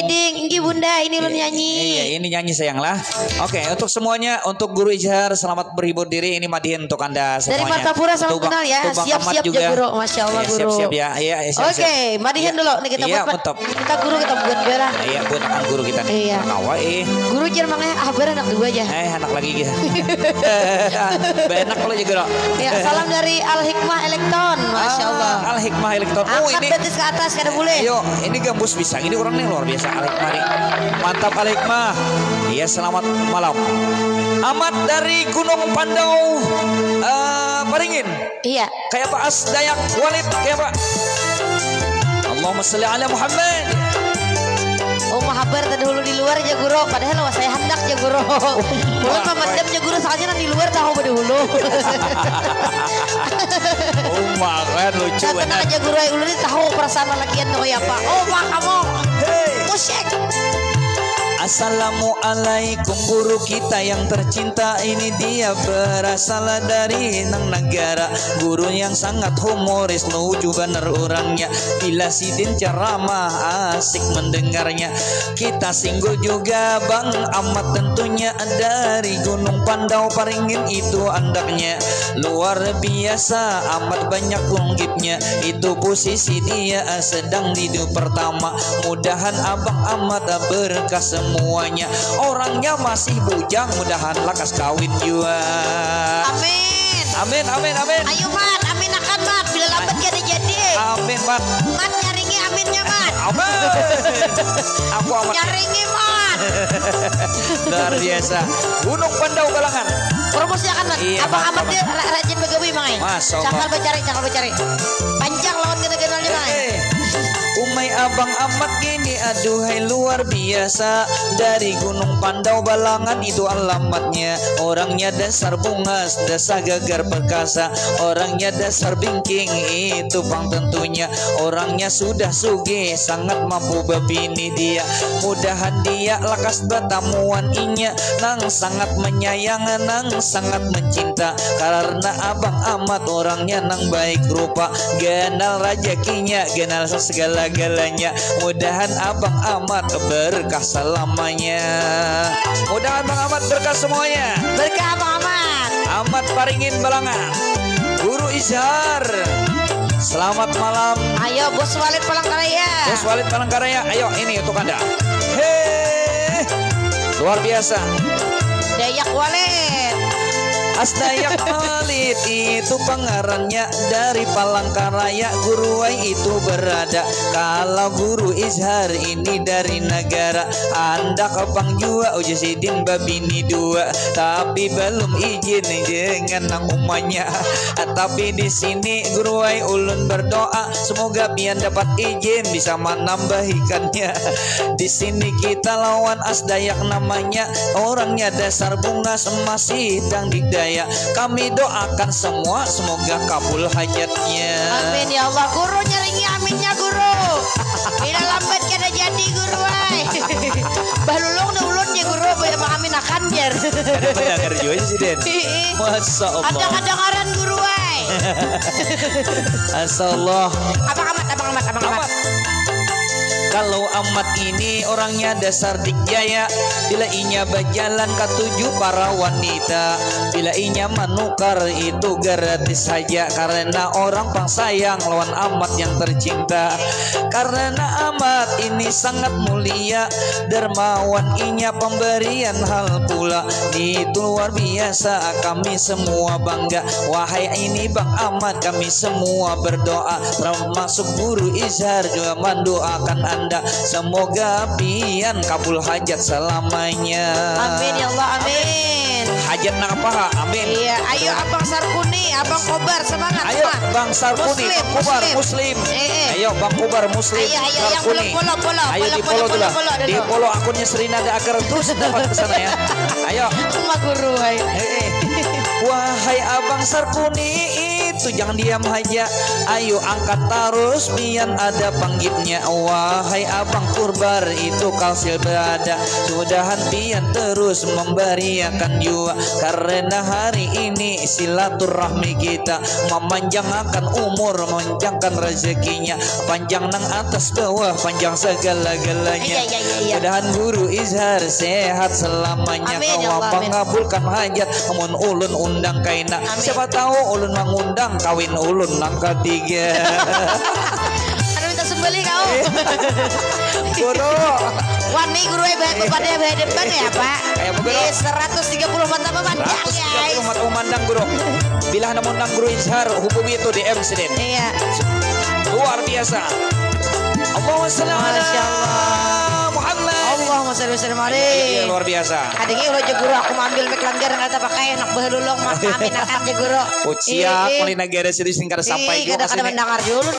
Ding, Inggi Bunda, ini belum nyanyi. Iya, ini nyanyi sayang lah. Oke, untuk semuanya, untuk Guru Izhar selamat berhibur diri. Ini Madihin untuk Anda Dari semuanya. Martapura salam Untuk kenal ya. untuk Bang Siap-siap Ahmad ya Guru. Masya Allah Iya, Guru. Siap-siap ya. Iya, siap-siap. Oke, Madihin Iya. dulu nih kita Iya, buat. mantap. Kita Guru kita buat bera. Iya, buat akan guru kita nih. Iya. Kawa Guru Jermangnya ber anak dua aja. anak lagi gitu. Benak kalau juga. Ya, salam dari Al Hikmah Elektron. Masya Allah. Al Hikmah Elektron. Angkat Ini. betis ke atas kada boleh. Ayo, ini gembus bisa. Ini orang nih luar biasa Al Hikmah nih. Mantap Al Hikmah. Iya, selamat malam. Ahmad dari Gunung Pandau, Paringin. Iya. Kayak Pak As Dayak Walid, kayak Pak. Allahumma sholli ala Muhammad. Oh mahabar tadi dulu di luar aja Guru. Padahal wah saya hendak aja Guru. Mulut memendam aja Guru soalnya di luar tahu pada hulu. Oh makan lucu Tenang benar. aja Guru ulu ini tahu perasaan lelakian tuh ya Pak. Oh mak kamu. Hey. Musik. Assalamualaikum guru kita yang tercinta. Ini dia berasal dari negara. Guru yang sangat humoris, lucu bener orangnya. Bila sidin ceramah asik mendengarnya. Kita singgul juga Bang Ahmad tentunya. Dari Gunung Pandau Paringin itu andaknya. Luar biasa amat banyak unggitnya. Itu posisi dia sedang hidup pertama. Mudahan Abang Ahmad berkah semuanya. Orangnya masih bujang, mudahan lakas kawin juga. Amin. Amin, amin, amin. Ayo Mat, amin akan Mat. Bila lambat jadi jadi. Amin, Mat. Mat nyaringi aminnya Mat. Amin. Aku amat. Nyaringi Mat. Luar biasa. Gunung Pandau Galangan. Promosi akan Mat. Iya, Abang Mat, Ahmad Mat. dia rajin begawi mangai. Masya Allah. Cakal becari, cakal becari. Panjang lawan gena-genalnya mangai. Umay Abang Ahmad gini aduhai luar biasa. Dari Gunung Pandau Balangan itu alamatnya. Orangnya dasar bungas, dasar gegar perkasa. Orangnya dasar bingking, itu bang tentunya. Orangnya sudah sugih, sangat mampu bebini dia. Mudahan dia lakas batamuan inya. Nang sangat menyayang, nang sangat mencinta. Karena Abang Ahmad orangnya nang baik rupa. Genal rajakinya, genal segala-galanya. Mudahan Abang Ahmad berkah selamanya. Mudahan Abang Ahmad berkah semuanya. Berkah Abang Ahmad. Ahmad Paringin Balangan, Guru Izhar. Selamat malam. Ayo Bos Walid Palangkaraya. Bos Walid Palangkaraya. Ayo ini untuk Anda. Hei, luar biasa. Dayak Walid. Asdayak Walid itu pengarannya dari Palangkaraya. Guru Wai itu berada. Kalau Guru Izhar ini dari negara. Anda ke Bang Jua Ujasidin babini dua. Tapi belum izin dengan namanya. Tapi di sini Guru Wai ulun berdoa semoga pian dapat izin bisa menambahkannya. Di sini kita lawan Asdayak namanya. Orangnya dasar bunga masih dang didaya. Kami doakan semua semoga kabul hajatnya. Amin ya Allah. Guru nyaringi aminnya Guru. Bila lambat kada jadi Guru ay. Balulong na ulun ya Guru. Bagaimana amin akan jar. Ada pendengar juga sih Den. Masya Allah. Kadang-kadangaran Guru ay. Masya Allah. Abang Ahmad. Kalau Ahmad ini orangnya dasar dikjaya. Bila inya berjalan ketujuh para wanita. Bila inya menukar itu gratis saja. Karena orang pang sayang lawan Ahmad yang tercinta. Karena Ahmad ini sangat mulia. Dermawan inya pemberian hal pula. Itu luar biasa kami semua bangga. Wahai ini Bang Ahmad kami semua berdoa. Termasuk Guru Izhar juga mendoakan Anda. Semoga pian kabul hajat selamanya. Amin ya Allah amin. Hajat nak apa? Amin. Iya, ayo Abang Sarkuni, Abang Kobar semangat. Ayo Bang Sarkuni, Kobar Muslim. Ayo Bang Kobar Muslim. Ayo yang belum follow. Ayo di follow dulu. Di follow akunnya Serinada agar terus dapat ke sana ya. Ayo. Sama Guru. Wahai Abang Sarkuni itu jangan diam aja. Ayo angkat terus pian ada panggitnya. Wahai abang Purbar itu kalsil berada. Sudahan pian terus memberiakan jua. Karena hari ini silaturahmi kita memanjangkan umur, memanjangkan rezekinya. Panjang nang atas bawah, panjang segala-galanya. Mudahan guru Izhar sehat selamanya. Kau pengabulkan hajat mun ulun undang kaina. Siapa tahu ulun mengundang kawin ulun nang ketiga. Ada minta sembeli kau. Guru Wani guru pada depan ya Pak. Kayak apa, Guru? 130 mata memandang guys. 130 mata memandang guru. Bila namun nang guru Izhar hubungi itu DM Senin. Iya. Luar biasa. Allahumma shalli ala Muhammad. Allahumma shalli wa sallim alaihi. Luar biasa. Adanya ulah je guru aku ambil mek langgar ngata pakai enak baheululong mah kami nakan je guru. Ucia kali negara serius tinggal sampai juga. Kadang-kadang mendengar dulu